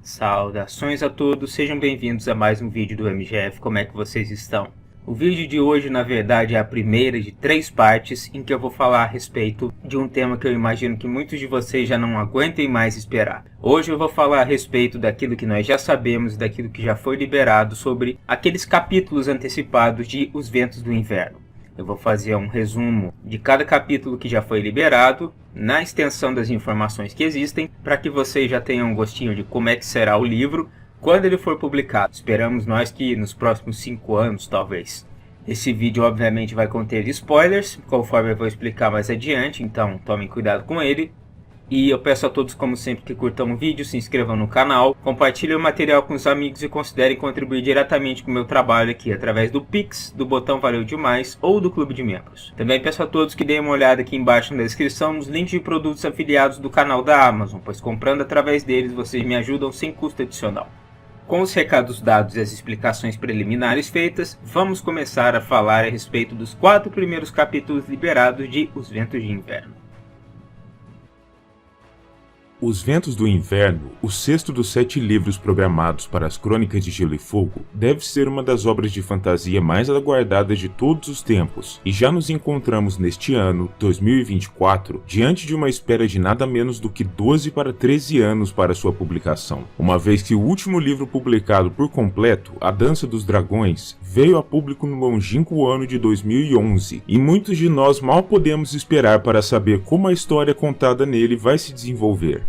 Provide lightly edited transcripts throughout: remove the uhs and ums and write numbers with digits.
Saudações a todos, sejam bem-vindos a mais um vídeo do MGF, como é que vocês estão? O vídeo de hoje, na verdade, é a primeira de 3 partes em que eu vou falar a respeito de um tema que eu imagino que muitos de vocês já não aguentem mais esperar. Hoje eu vou falar a respeito daquilo que nós já sabemos, daquilo que já foi liberado sobre aqueles capítulos antecipados de Os Ventos do Inverno. Eu vou fazer um resumo de cada capítulo que já foi liberado, na extensão das informações que existem, para que vocês já tenham um gostinho de como é que será o livro quando ele for publicado. Esperamos nós que nos próximos 5 anos, talvez. Esse vídeo obviamente vai conter spoilers, conforme eu vou explicar mais adiante, então tomem cuidado com ele. E eu peço a todos, como sempre, que curtam o vídeo, se inscrevam no canal, compartilhem o material com os amigos e considerem contribuir diretamente com o meu trabalho aqui através do Pix, do botão Valeu Demais ou do Clube de Membros. Também peço a todos que deem uma olhada aqui embaixo na descrição nos links de produtos afiliados do canal da Amazon, pois comprando através deles vocês me ajudam sem custo adicional. Com os recados dados e as explicações preliminares feitas, vamos começar a falar a respeito dos 4 primeiros capítulos liberados de Os Ventos de Inverno. Os Ventos do Inverno, o 6º dos 7 livros programados para as Crônicas de Gelo e Fogo, deve ser uma das obras de fantasia mais aguardadas de todos os tempos, e já nos encontramos neste ano, 2024, diante de uma espera de nada menos do que 12 para 13 anos para sua publicação, uma vez que o último livro publicado por completo, A Dança dos Dragões, veio a público no longínquo ano de 2011, e muitos de nós mal podemos esperar para saber como a história contada nele vai se desenvolver.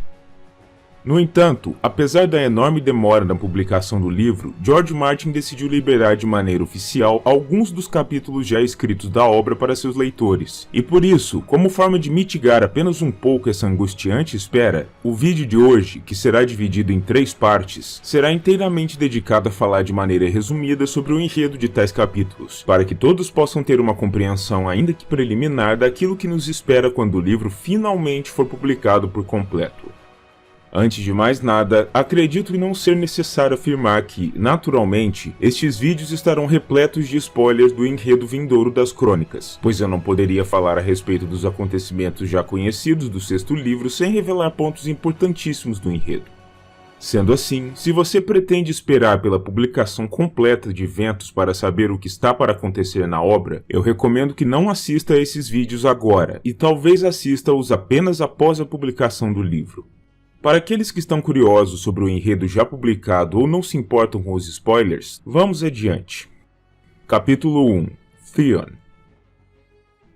No entanto, apesar da enorme demora na publicação do livro, George Martin decidiu liberar de maneira oficial alguns dos capítulos já escritos da obra para seus leitores. E por isso, como forma de mitigar apenas um pouco essa angustiante espera, o vídeo de hoje, que será dividido em 3 partes, será inteiramente dedicado a falar de maneira resumida sobre o enredo de tais capítulos, para que todos possam ter uma compreensão ainda que preliminar daquilo que nos espera quando o livro finalmente for publicado por completo. Antes de mais nada, acredito em não ser necessário afirmar que, naturalmente, estes vídeos estarão repletos de spoilers do enredo vindouro das crônicas, pois eu não poderia falar a respeito dos acontecimentos já conhecidos do 6º livro sem revelar pontos importantíssimos do enredo. Sendo assim, se você pretende esperar pela publicação completa de Ventos para saber o que está para acontecer na obra, eu recomendo que não assista a esses vídeos agora, e talvez assista-os apenas após a publicação do livro. Para aqueles que estão curiosos sobre o enredo já publicado ou não se importam com os spoilers, vamos adiante. Capítulo 1 – Theon.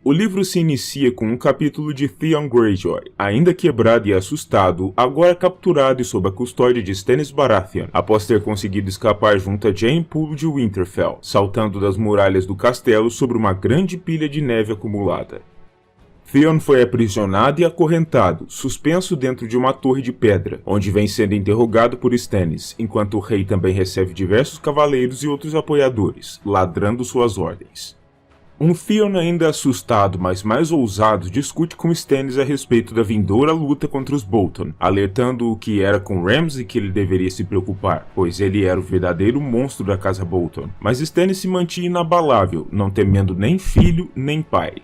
O livro se inicia com um capítulo de Theon Greyjoy, ainda quebrado e assustado, agora capturado e sob a custódia de Stannis Baratheon, após ter conseguido escapar junto a Jaime Poole de Winterfell, saltando das muralhas do castelo sobre uma grande pilha de neve acumulada. Theon foi aprisionado e acorrentado, suspenso dentro de uma torre de pedra, onde vem sendo interrogado por Stannis, enquanto o rei também recebe diversos cavaleiros e outros apoiadores, ladrando suas ordens. Um Theon ainda assustado, mas mais ousado, discute com Stannis a respeito da vindoura luta contra os Bolton, alertando-o que era com Ramsay que ele deveria se preocupar, pois ele era o verdadeiro monstro da casa Bolton. Mas Stannis se mantinha inabalável, não temendo nem filho nem pai.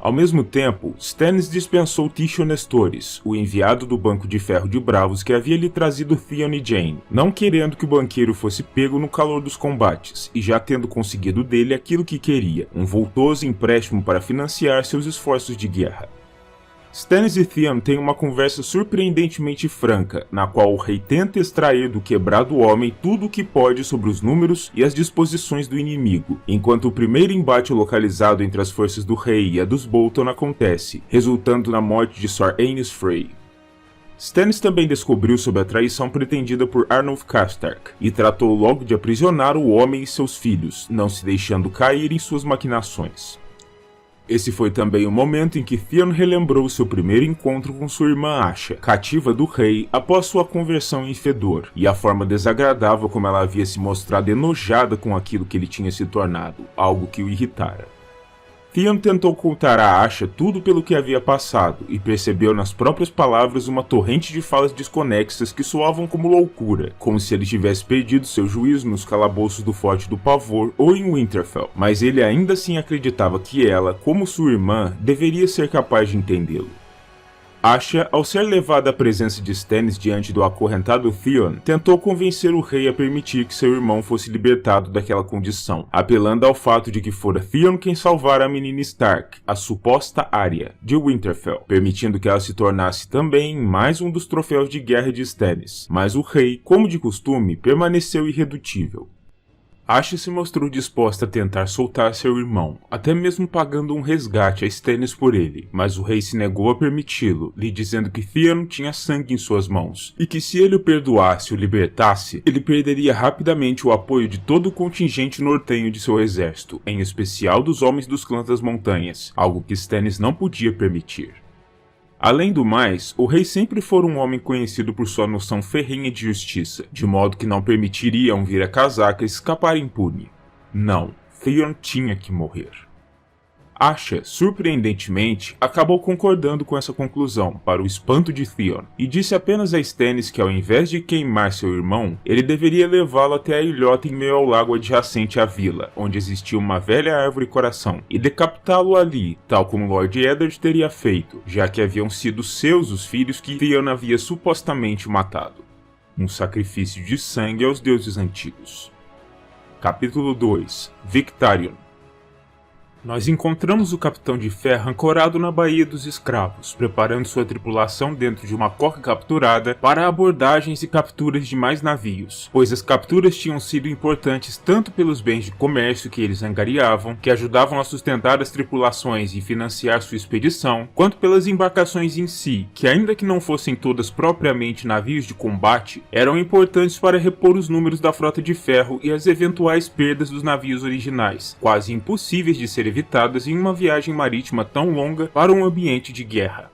Ao mesmo tempo, Stannis dispensou Tycho Nestores, o enviado do Banco de Ferro de Bravos que havia lhe trazido Theon e Jaime, não querendo que o banqueiro fosse pego no calor dos combates, e já tendo conseguido dele aquilo que queria, um vultoso empréstimo para financiar seus esforços de guerra. Stannis e Theon têm uma conversa surpreendentemente franca, na qual o rei tenta extrair do quebrado homem tudo o que pode sobre os números e as disposições do inimigo, enquanto o primeiro embate localizado entre as forças do rei e a dos Bolton acontece, resultando na morte de Sir Aenys Frey. Stannis também descobriu sobre a traição pretendida por Arnulf Karstark, e tratou logo de aprisionar o homem e seus filhos, não se deixando cair em suas maquinações. Esse foi também o momento em que Theon relembrou seu primeiro encontro com sua irmã Asha, cativa do rei após sua conversão em Fëdor, e a forma desagradável como ela havia se mostrado enojada com aquilo que ele tinha se tornado, algo que o irritara. Theon tentou contar a Asha tudo pelo que havia passado, e percebeu nas próprias palavras uma torrente de falas desconexas que soavam como loucura, como se ele tivesse perdido seu juízo nos calabouços do Forte do Pavor ou em Winterfell, mas ele ainda assim acreditava que ela, como sua irmã, deveria ser capaz de entendê-lo. Asha, ao ser levada à presença de Stannis diante do acorrentado Theon, tentou convencer o rei a permitir que seu irmão fosse libertado daquela condição, apelando ao fato de que fora Theon quem salvara a menina Stark, a suposta Arya, de Winterfell, permitindo que ela se tornasse também mais um dos troféus de guerra de Stannis. Mas o rei, como de costume, permaneceu irredutível. Asha se mostrou disposta a tentar soltar seu irmão, até mesmo pagando um resgate a Stannis por ele, mas o rei se negou a permiti-lo, lhe dizendo que Theon tinha sangue em suas mãos, e que se ele o perdoasse e o libertasse, ele perderia rapidamente o apoio de todo o contingente nortenho de seu exército, em especial dos homens dos clãs das montanhas, algo que Stannis não podia permitir. Além do mais, o rei sempre foi um homem conhecido por sua noção ferrenha de justiça, de modo que não permitiria um vira-casaca escapar impune. Não, Theon tinha que morrer. Asha, surpreendentemente, acabou concordando com essa conclusão, para o espanto de Theon, e disse apenas a Stannis que ao invés de queimar seu irmão, ele deveria levá-lo até a ilhota em meio ao lago adjacente à vila, onde existia uma velha árvore coração, e decapitá-lo ali, tal como Lord Eddard teria feito, já que haviam sido seus os filhos que Theon havia supostamente matado. Um sacrifício de sangue aos deuses antigos. Capítulo 2. Victarion. Nós encontramos o Capitão de Ferro ancorado na Baía dos Escravos, preparando sua tripulação dentro de uma coca capturada para abordagens e capturas de mais navios, pois as capturas tinham sido importantes tanto pelos bens de comércio que eles angariavam, que ajudavam a sustentar as tripulações e financiar sua expedição, quanto pelas embarcações em si, que ainda que não fossem todas propriamente navios de combate, eram importantes para repor os números da frota de ferro e as eventuais perdas dos navios originais, quase impossíveis de ser evitadas em uma viagem marítima tão longa para um ambiente de guerra.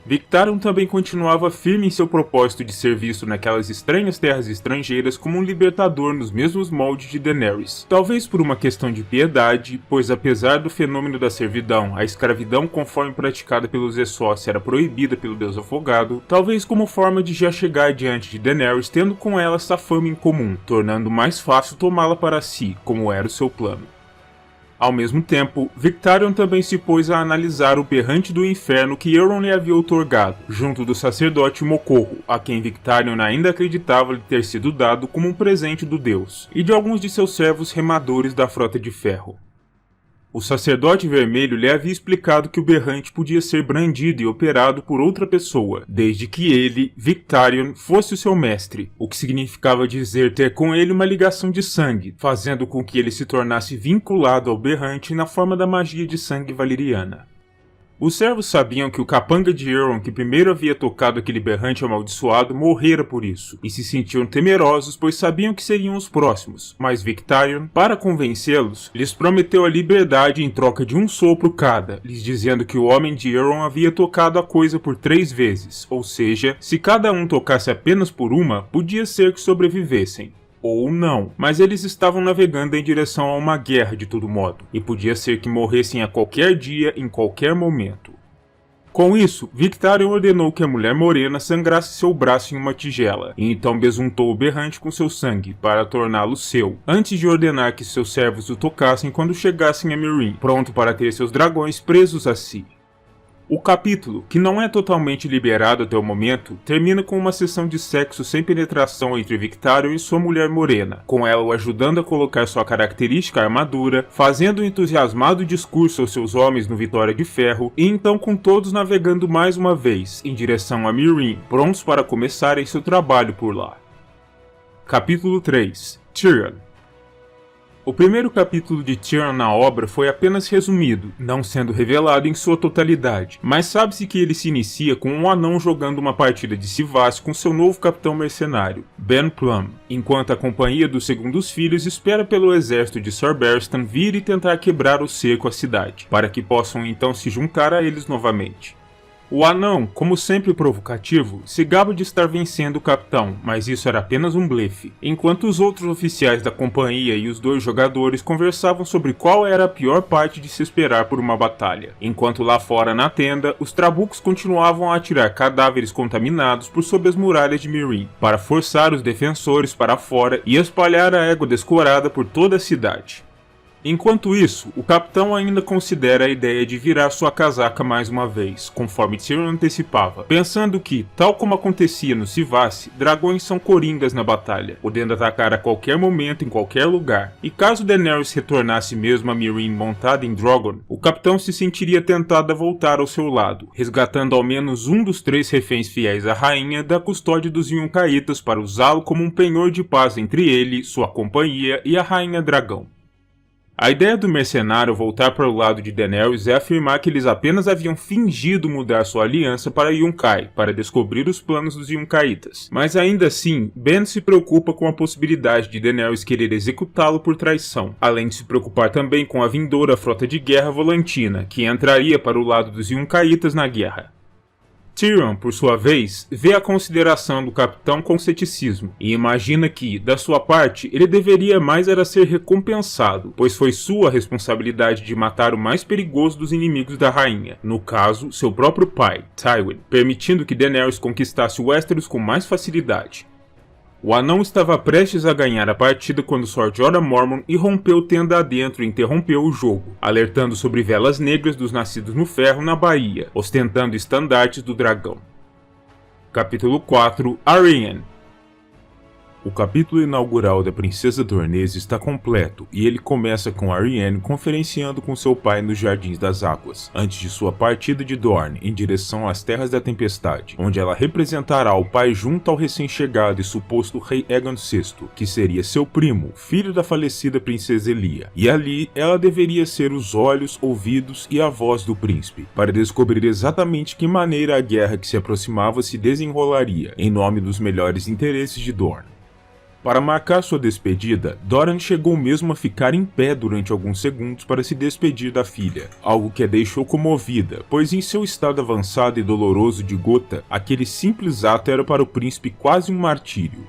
Victarion também continuava firme em seu propósito de ser visto naquelas estranhas terras estrangeiras como um libertador nos mesmos moldes de Daenerys. Talvez por uma questão de piedade, pois apesar do fenômeno da servidão, a escravidão conforme praticada pelos Essos era proibida pelo Deus Afogado, talvez como forma de já chegar diante de Daenerys tendo com ela essa fama em comum, tornando mais fácil tomá-la para si, como era o seu plano. Ao mesmo tempo, Victarion também se pôs a analisar o berrante do inferno que Euron lhe havia outorgado, junto do sacerdote Mocorro, a quem Victarion ainda acreditava lhe ter sido dado como um presente do deus, e de alguns de seus servos remadores da Frota de Ferro. O sacerdote vermelho lhe havia explicado que o berrante podia ser brandido e operado por outra pessoa, desde que ele, Victarion, fosse o seu mestre, o que significava dizer ter com ele uma ligação de sangue, fazendo com que ele se tornasse vinculado ao berrante na forma da magia de sangue valeriana. Os servos sabiam que o capanga de Euron que primeiro havia tocado aquele berrante amaldiçoado morrera por isso, e se sentiam temerosos pois sabiam que seriam os próximos, mas Victarion, para convencê-los, lhes prometeu a liberdade em troca de um sopro cada, lhes dizendo que o homem de Euron havia tocado a coisa por 3 vezes, ou seja, se cada um tocasse apenas por uma, podia ser que sobrevivessem. Ou não, mas eles estavam navegando em direção a uma guerra de todo modo, e podia ser que morressem a qualquer dia, em qualquer momento. Com isso, Victarion ordenou que a mulher morena sangrasse seu braço em uma tigela, e então besuntou o berrante com seu sangue, para torná-lo seu, antes de ordenar que seus servos o tocassem quando chegassem a Meereen, pronto para ter seus dragões presos a si. O capítulo, que não é totalmente liberado até o momento, termina com uma sessão de sexo sem penetração entre Victarion e sua mulher morena, com ela o ajudando a colocar sua característica armadura, fazendo um entusiasmado discurso aos seus homens no Vitória de Ferro, e então com todos navegando mais uma vez, em direção a Meereen, prontos para começarem seu trabalho por lá. Capítulo 3. Tyrion. O primeiro capítulo de Tyrion na obra foi apenas resumido, não sendo revelado em sua totalidade, mas sabe-se que ele se inicia com um anão jogando uma partida de Sivas com seu novo capitão mercenário, Ben Plum, enquanto a companhia dos segundos filhos espera pelo exército de Sir Barristan vir e tentar quebrar o cerco à cidade, para que possam então se juntar a eles novamente. O anão, como sempre provocativo, se gaba de estar vencendo o capitão, mas isso era apenas um blefe, enquanto os outros oficiais da companhia e os 2 jogadores conversavam sobre qual era a pior parte de se esperar por uma batalha, enquanto lá fora na tenda, os trabucos continuavam a atirar cadáveres contaminados por sob as muralhas de Meereen, para forçar os defensores para fora e espalhar a égua descorada por toda a cidade. Enquanto isso, o capitão ainda considera a ideia de virar sua casaca mais uma vez, conforme Tyrion antecipava, pensando que, tal como acontecia no Civace, dragões são coringas na batalha, podendo atacar a qualquer momento em qualquer lugar, e caso Daenerys retornasse mesmo a Meereen montada em Drogon, o capitão se sentiria tentado a voltar ao seu lado, resgatando ao menos um dos 3 reféns fiéis à rainha da custódia dos Yuncaítas para usá-lo como um penhor de paz entre ele, sua companhia e a rainha dragão. A ideia do mercenário voltar para o lado de Daenerys é afirmar que eles apenas haviam fingido mudar sua aliança para Yunkai, para descobrir os planos dos Yuncaítas. Mas ainda assim, Ben se preocupa com a possibilidade de Daenerys querer executá-lo por traição, além de se preocupar também com a vindoura frota de guerra volantina, que entraria para o lado dos Yuncaítas na guerra. Tyrion, por sua vez, vê a consideração do capitão com ceticismo e imagina que, da sua parte, ele deveria mais era ser recompensado, pois foi sua responsabilidade de matar o mais perigoso dos inimigos da rainha, no caso, seu próprio pai, Tywin, permitindo que Daenerys conquistasse Westeros com mais facilidade. O anão estava prestes a ganhar a partida quando Sor Jorah Mormont irrompeu tenda adentro e interrompeu o jogo, alertando sobre velas negras dos nascidos no ferro na Baía, ostentando estandartes do dragão. Capítulo 4 – Arianne. O capítulo inaugural da Princesa Dornês está completo e ele começa com Arianne conferenciando com seu pai nos Jardins das Águas, antes de sua partida de Dorne em direção às Terras da Tempestade, onde ela representará o pai junto ao recém-chegado e suposto rei Aegon VI, que seria seu primo, filho da falecida princesa Elia, e ali ela deveria ser os olhos, ouvidos e a voz do príncipe, para descobrir exatamente que maneira a guerra que se aproximava se desenrolaria, em nome dos melhores interesses de Dorne. Para marcar sua despedida, Doran chegou mesmo a ficar em pé durante alguns segundos para se despedir da filha, algo que a deixou comovida, pois em seu estado avançado e doloroso de gota, aquele simples ato era para o príncipe quase um martírio.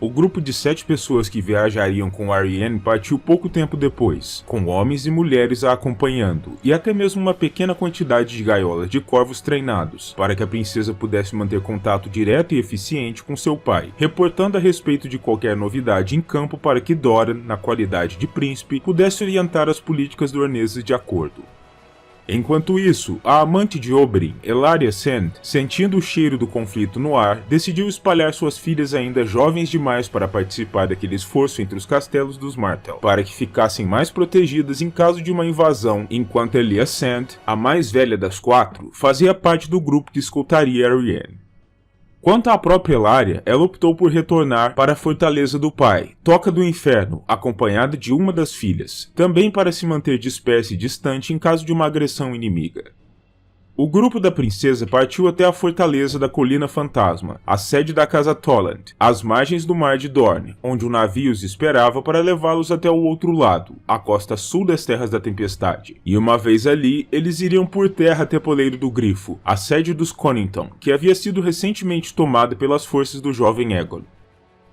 O grupo de 7 pessoas que viajariam com Arianne partiu pouco tempo depois, com homens e mulheres a acompanhando, e até mesmo uma pequena quantidade de gaiolas de corvos treinados, para que a princesa pudesse manter contato direto e eficiente com seu pai, reportando a respeito de qualquer novidade em campo para que Doran, na qualidade de príncipe, pudesse orientar as políticas dornesas de acordo. Enquanto isso, a amante de Oberyn, Ellaria Sand, sentindo o cheiro do conflito no ar, decidiu espalhar suas filhas ainda jovens demais para participar daquele esforço entre os castelos dos Martell, para que ficassem mais protegidas em caso de uma invasão, enquanto Elia Sand, a mais velha das 4, fazia parte do grupo que escoltaria Arianne. Quanto à própria Ellaria, ela optou por retornar para a fortaleza do pai, Toca do Inferno, acompanhada de uma das filhas, também para se manter dispersa e distante em caso de uma agressão inimiga. O grupo da princesa partiu até a fortaleza da Colina Fantasma, a sede da Casa Toland, às margens do Mar de Dorne, onde um navio os esperava para levá-los até o outro lado, a costa sul das Terras da Tempestade. E uma vez ali, eles iriam por terra até Poleiro do Grifo, a sede dos Connington, que havia sido recentemente tomada pelas forças do jovem Aegon.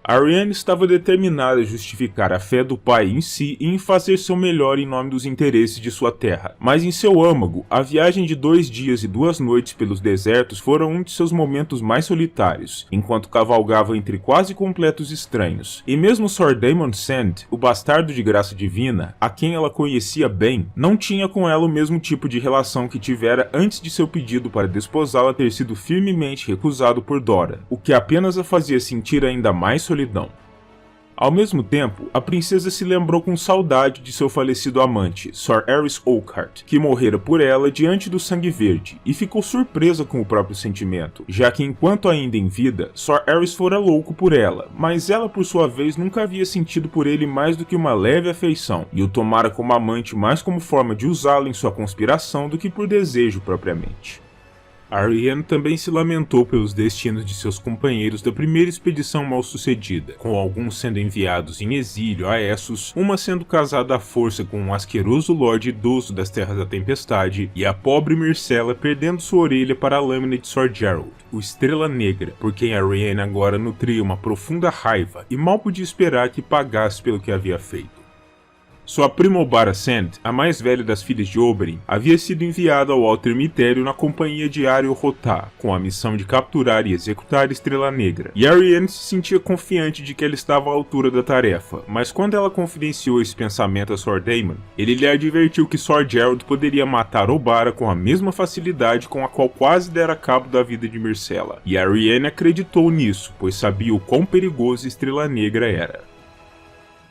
Arianne estava determinada a justificar a fé do pai em si e em fazer seu melhor em nome dos interesses de sua terra, mas em seu âmago, a viagem de 2 dias e 2 noites pelos desertos foram um de seus momentos mais solitários, enquanto cavalgava entre quase completos estranhos, e mesmo Sir Daemon Sand, o bastardo de graça divina, a quem ela conhecia bem, não tinha com ela o mesmo tipo de relação que tivera antes de seu pedido para desposá-la ter sido firmemente recusado por Dora, o que apenas a fazia sentir ainda mais solidão. Ao mesmo tempo, a princesa se lembrou com saudade de seu falecido amante, Sir Aerys Oakheart, que morrera por ela diante do Sangue Verde, e ficou surpresa com o próprio sentimento, já que enquanto ainda em vida, Sir Aerys fora louco por ela, mas ela por sua vez nunca havia sentido por ele mais do que uma leve afeição, e o tomara como amante mais como forma de usá-lo em sua conspiração do que por desejo propriamente. Arianne também se lamentou pelos destinos de seus companheiros da primeira expedição mal-sucedida, com alguns sendo enviados em exílio a Essos, uma sendo casada à força com um asqueroso lorde idoso das Terras da Tempestade, e a pobre Myrcella perdendo sua orelha para a lâmina de Sir Gerald, o Estrela Negra, por quem Arianne agora nutria uma profunda raiva e mal podia esperar que pagasse pelo que havia feito. Sua prima Obara Sand, a mais velha das filhas de Oberyn, havia sido enviada ao Alto Ermitério na companhia de Areo Hotah, com a missão de capturar e executar Estrela Negra. E Arianne se sentia confiante de que ela estava à altura da tarefa, mas quando ela confidenciou esse pensamento a Sor Daemon, ele lhe advertiu que Sor Gerald poderia matar Obara com a mesma facilidade com a qual quase dera cabo da vida de Myrcella. E Arianne acreditou nisso, pois sabia o quão perigoso Estrela Negra era.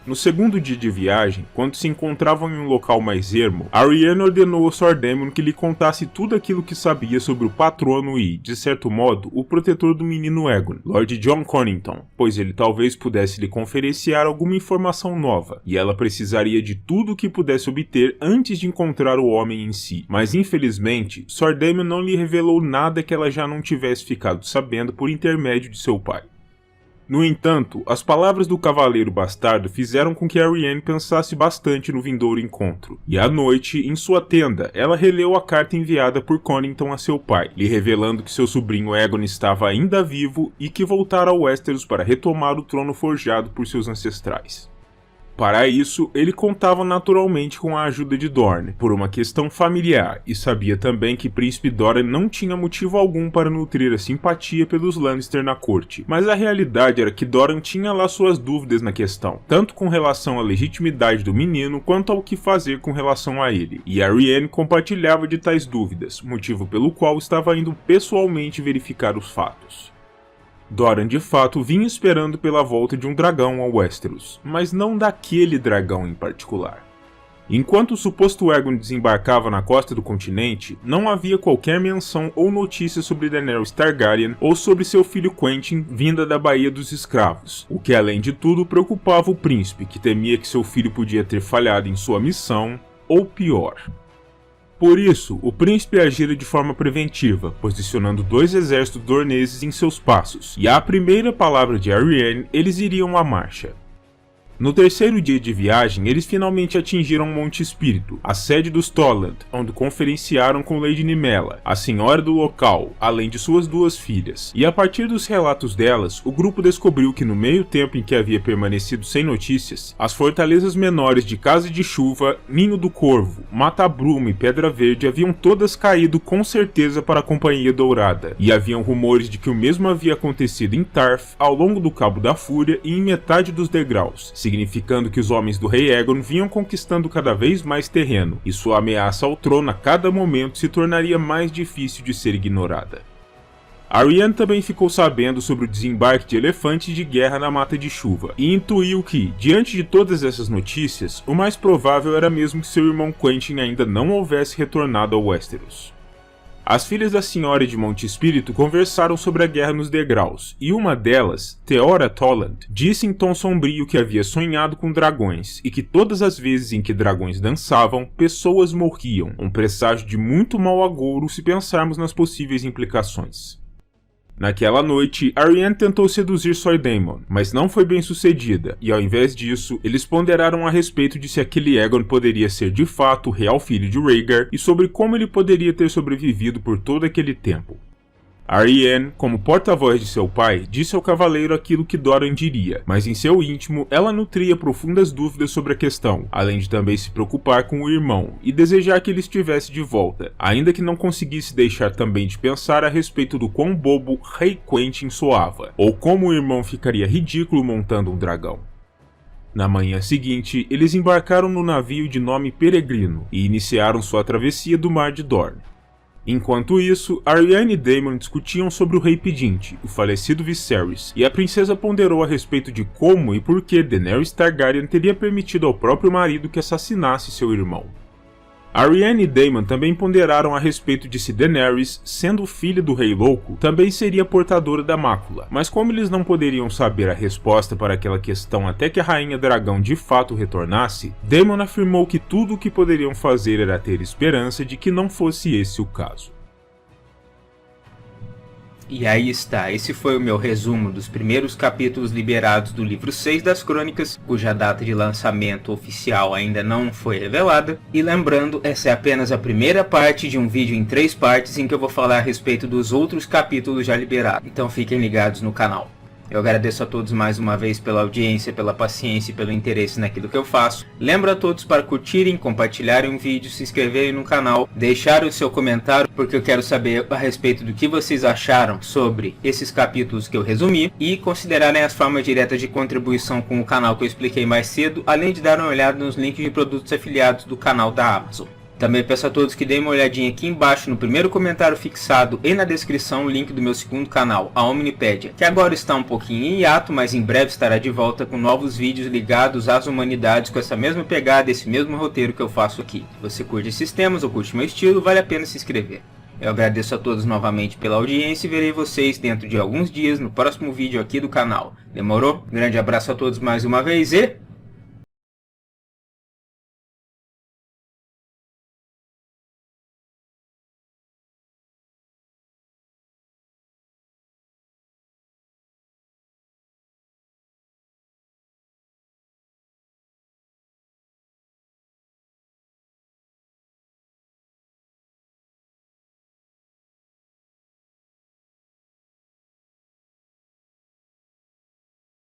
No segundo dia de viagem, quando se encontravam em um local mais ermo, Arianne ordenou a Sor Daemon que lhe contasse tudo aquilo que sabia sobre o patrono e, de certo modo, o protetor do menino Aegon, Lord Jon Connington, pois ele talvez pudesse lhe conferenciar alguma informação nova, e ela precisaria de tudo o que pudesse obter antes de encontrar o homem em si. Mas infelizmente, Sor Daemon não lhe revelou nada que ela já não tivesse ficado sabendo por intermédio de seu pai. No entanto, as palavras do Cavaleiro Bastardo fizeram com que Arianne pensasse bastante no vindouro encontro, e à noite, em sua tenda, ela releu a carta enviada por Connington a seu pai, lhe revelando que seu sobrinho Aegon estava ainda vivo e que voltara a Westeros para retomar o trono forjado por seus ancestrais. Para isso, ele contava naturalmente com a ajuda de Dorne, por uma questão familiar, e sabia também que Príncipe Doran não tinha motivo algum para nutrir a simpatia pelos Lannister na corte, mas a realidade era que Doran tinha lá suas dúvidas na questão, tanto com relação à legitimidade do menino, quanto ao que fazer com relação a ele, e Arianne compartilhava de tais dúvidas, motivo pelo qual estava indo pessoalmente verificar os fatos. Doran de fato vinha esperando pela volta de um dragão ao Westeros, mas não daquele dragão em particular. Enquanto o suposto Aegon desembarcava na costa do continente, não havia qualquer menção ou notícia sobre Daenerys Targaryen ou sobre seu filho Quentyn vinda da Baía dos Escravos, o que além de tudo preocupava o príncipe, que temia que seu filho podia ter falhado em sua missão, ou pior. Por isso, o príncipe agira de forma preventiva, posicionando 2 exércitos dorneses em seus passos, e à primeira palavra de Arianne, eles iriam à marcha. No terceiro dia de viagem, eles finalmente atingiram Monte Espírito, a sede dos Toland, onde conferenciaram com Lady Nymella, a senhora do local, além de suas 2 filhas. E a partir dos relatos delas, o grupo descobriu que no meio tempo em que havia permanecido sem notícias, as fortalezas menores de Casa de Chuva, Ninho do Corvo, Mata Bruma e Pedra Verde haviam todas caído com certeza para a Companhia Dourada, e haviam rumores de que o mesmo havia acontecido em Tarth, ao longo do Cabo da Fúria e em metade dos degraus, significando que os homens do rei Aegon vinham conquistando cada vez mais terreno, e sua ameaça ao trono a cada momento se tornaria mais difícil de ser ignorada. Arianne também ficou sabendo sobre o desembarque de elefantes de guerra na Mata de Chuva, e intuiu que, diante de todas essas notícias, o mais provável era mesmo que seu irmão Quentyn ainda não houvesse retornado ao Westeros. As filhas da Senhora de Monte Espírito conversaram sobre a guerra nos degraus, e uma delas, Theora Toland, disse em tom sombrio que havia sonhado com dragões, e que todas as vezes em que dragões dançavam, pessoas morriam, um presságio de muito mau agouro se pensarmos nas possíveis implicações. Naquela noite, Arianne tentou seduzir Sor Daemon, mas não foi bem sucedida, e ao invés disso, eles ponderaram a respeito de se aquele Aegon poderia ser de fato o real filho de Rhaegar e sobre como ele poderia ter sobrevivido por todo aquele tempo. Arianne, como porta-voz de seu pai, disse ao cavaleiro aquilo que Doran diria, mas em seu íntimo ela nutria profundas dúvidas sobre a questão, além de também se preocupar com o irmão e desejar que ele estivesse de volta, ainda que não conseguisse deixar também de pensar a respeito do quão bobo Rei Quentyn soava, ou como o irmão ficaria ridículo montando um dragão. Na manhã seguinte, eles embarcaram no navio de nome Peregrino e iniciaram sua travessia do Mar de Dorne. Enquanto isso, Arianne e Daemon discutiam sobre o Rei Pedinte, o falecido Viserys, e a princesa ponderou a respeito de como e por que Daenerys Targaryen teria permitido ao próprio marido que assassinasse seu irmão. Arianne e Daemon também ponderaram a respeito de se Daenerys, sendo filha do Rei Louco, também seria portadora da mácula, mas como eles não poderiam saber a resposta para aquela questão até que a Rainha Dragão de fato retornasse, Daemon afirmou que tudo o que poderiam fazer era ter esperança de que não fosse esse o caso. E aí está, esse foi o meu resumo dos primeiros capítulos liberados do livro 6 das Crônicas, cuja data de lançamento oficial ainda não foi revelada. E lembrando, essa é apenas a primeira parte de um vídeo em 3 partes em que eu vou falar a respeito dos outros capítulos já liberados, então fiquem ligados no canal. Eu agradeço a todos mais uma vez pela audiência, pela paciência e pelo interesse naquilo que eu faço. Lembro a todos para curtirem, compartilharem o vídeo, se inscreverem no canal, deixarem o seu comentário, porque eu quero saber a respeito do que vocês acharam sobre esses capítulos que eu resumi, e considerarem as formas diretas de contribuição com o canal que eu expliquei mais cedo, além de dar uma olhada nos links de produtos afiliados do canal da Amazon. Também peço a todos que deem uma olhadinha aqui embaixo no primeiro comentário fixado e na descrição o link do meu segundo canal, a Omnipédia, que agora está um pouquinho em hiato, mas em breve estará de volta com novos vídeos ligados às humanidades com essa mesma pegada, esse mesmo roteiro que eu faço aqui. Se você curte esses temas ou curte meu estilo, vale a pena se inscrever. Eu agradeço a todos novamente pela audiência e verei vocês dentro de alguns dias no próximo vídeo aqui do canal. Demorou? Grande abraço a todos mais uma vez e